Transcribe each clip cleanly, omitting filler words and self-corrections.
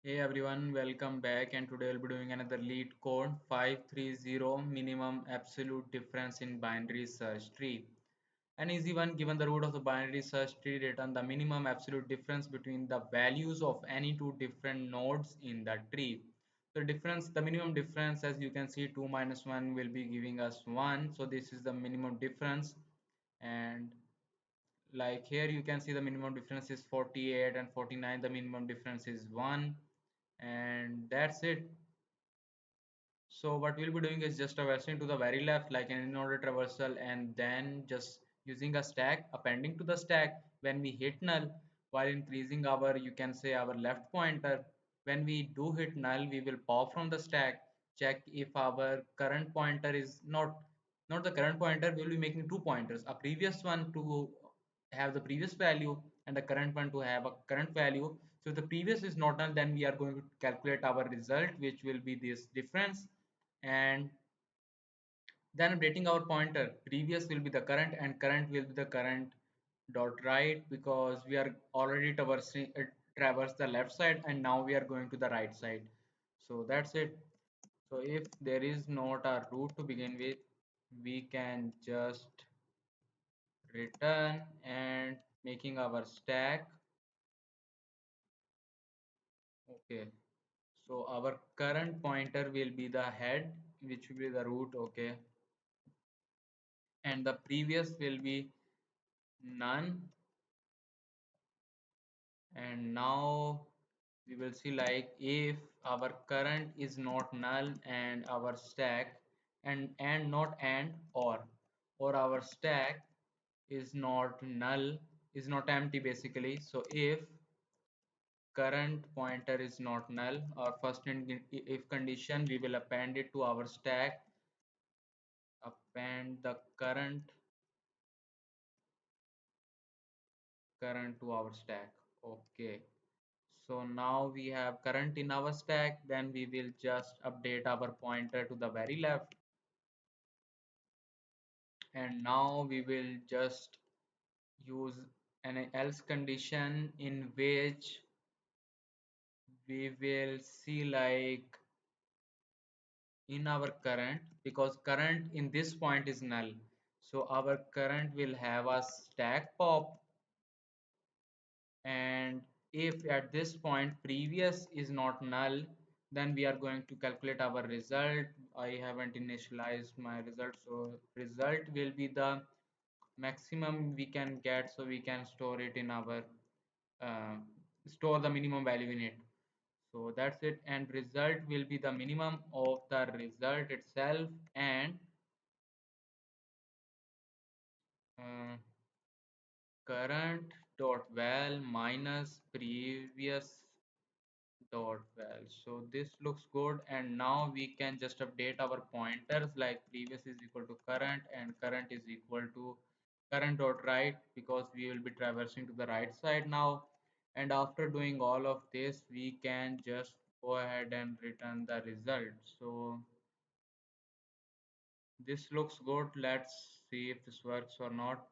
Hey everyone, welcome back, and today we'll be doing another Leetcode 530 minimum absolute difference in binary search tree. An easy one. Given the root of the binary search tree, return the minimum absolute difference between the values of any two different nodes in the tree. The minimum difference, as you can see, 2 minus 1 will be giving us 1. So this is the minimum difference, and like here you can see the minimum difference is 48 and 49. The minimum difference is 1, and that's it. So what we'll be doing is just traversing to the very left like an in-order traversal, and then just using a stack, appending to the stack when we hit null, while increasing our, you can say, our left pointer. When we do hit null, we will pop from the stack, check if our current pointer is not the current pointer. We'll be making two pointers, a previous one to have the previous value and the current one to have a current value. So if the previous is not null, then we are going to calculate our result, which will be this difference, and then updating our pointer. Previous will be the current and current will be the current dot right, because we are already traverse the left side, and now we are going to the right side. So that's it. So if there is not a root to begin with, we can just return and making our stack. Okay, so our current pointer will be the head, which will be the root. Okay, and the previous will be none. And now we will see, like, if our current is not null and our stack, and not and or our stack is not null, is not empty basically. So if current pointer is not null, our first if condition, we will append it to our stack, append the current to our stack. Okay, so now we have current in our stack. Then we will just update our pointer to the very left, and now we will just use an else condition in which we will see, like, in our current, because current in this point is null, so our current will have a stack pop. And if at this point previous is not null, then we are going to calculate our result. I haven't initialized my result, so result will be the maximum we can get, so we can store it in our uh, store the minimum value in it. So that's it, and result will be the minimum of the result itself, and uh, current dot val minus previous dot val. So this looks good, and now we can just update our pointers, like previous is equal to current and current is equal to current dot right, because we will be traversing to the right side now. And after doing all of this, we can just go ahead and return the result. So this looks good. Let's see if this works or not.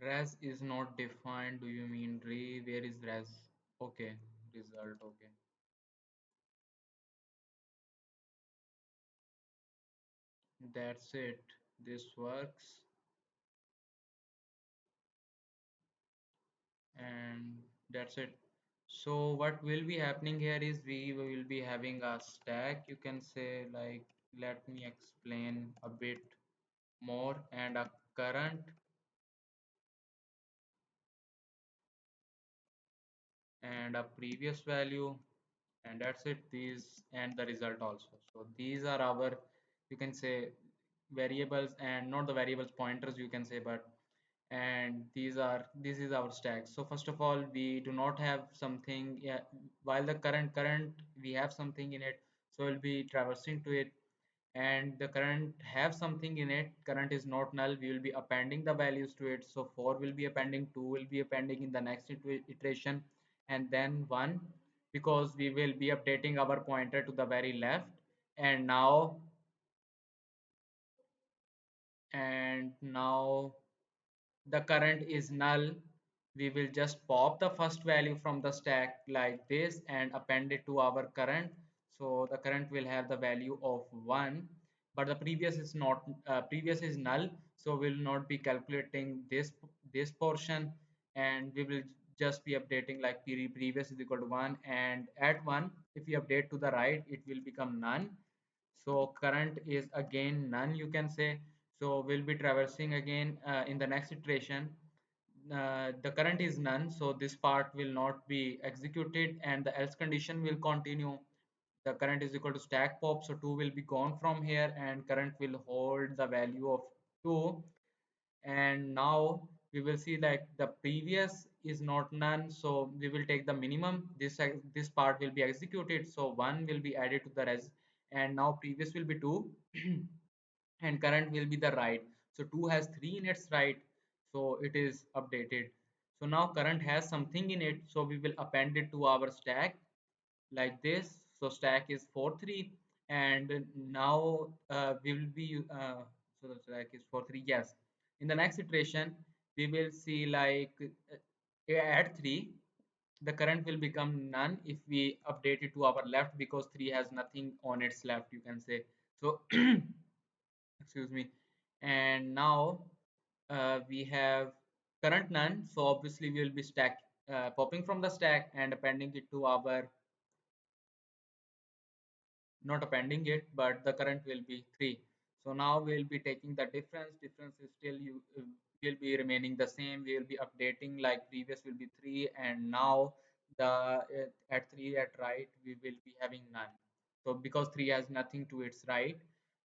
Res is not defined. Do you mean re? Where is res? Okay, result. Okay. That's it. This works. And that's it. So what will be happening here is we will be having a stack, you can say, like, let me explain a bit more, and a current and a previous value, and that's it. These and the result also. So these are our, you can say, variables, and not the variables, pointers, you can say, but and this is our stack. So first of all, we do not have something, yeah, while the current we have something in it, so we'll be traversing to it, and the current have something in it, current is not null, we will be appending the values to it. So 4 will be appending, 2 will be appending in the next iteration, and then 1, because we will be updating our pointer to the very left. And now and now the current is null, we will just pop the first value from the stack like this and append it to our current. So the current will have the value of 1, but the previous is not, previous is null, so we'll not be calculating this portion, and we will just be updating like previous is equal to 1, and at 1 if we update to the right it will become none. So current is again none, you can say. So we'll be traversing again in the next iteration. The current is none, so this part will not be executed, and the else condition will continue. The current is equal to stack pop, so 2 will be gone from here, and current will hold the value of 2. And now we will see like the previous is not none, so we will take the minimum. This part will be executed, so 1 will be added to the res, and now previous will be 2 and current will be the right. So 2 has 3 in its right, so it is updated. So now current has something in it, so we will append it to our stack like this. So stack is 4 3, and now we will be so the stack is 4 3, yes. In the next iteration we will see like at 3 the current will become none if we update it to our left, because 3 has nothing on its left, you can say. So excuse me. And now we have current none, so obviously we will be stack popping from the stack and appending it to our, not appending it, but the current will be 3. So now we'll be taking the difference is still you will be remaining the same. We will be updating like previous will be 3, and now the at 3 at right we will be having none. So because 3 has nothing to its right,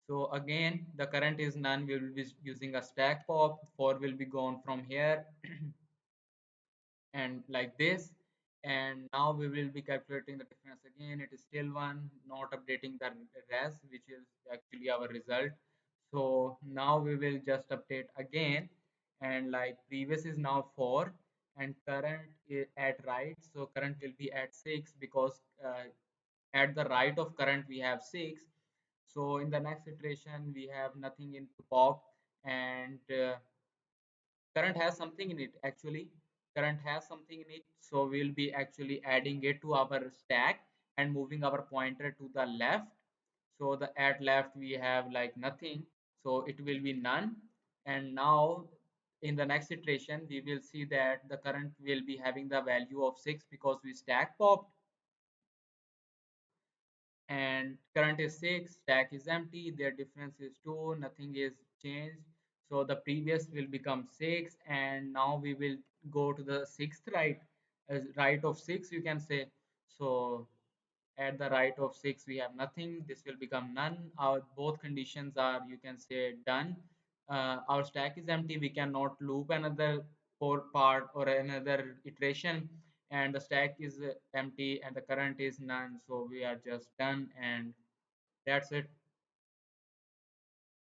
so again the current is none, we will be using a stack pop. 4 will be gone from here and like this, and now we will be calculating the difference again. It is still 1, not updating the res, which is actually our result. So now we will just update again, and like previous is now 4 and current is at right, so current will be at 6, because at the right of current we have 6. So in the next iteration we have nothing in pop, and current has something in it actually. Current has something in it, so we'll be actually adding it to our stack and moving our pointer to the left. So the at left we have like nothing, so it will be none. And now in the next iteration we will see that the current will be having the value of 6, because we stack popped, and current is 6, stack is empty, their difference is 2, nothing is changed. So the previous will become 6, and now we will go to the sixth right, as right of 6, you can say. So at the right of 6 we have nothing, this will become none. Our both conditions are, you can say, done. Our stack is empty, we cannot loop another for part or another iteration, and the stack is empty and the current is none, so we are just done, and that's it.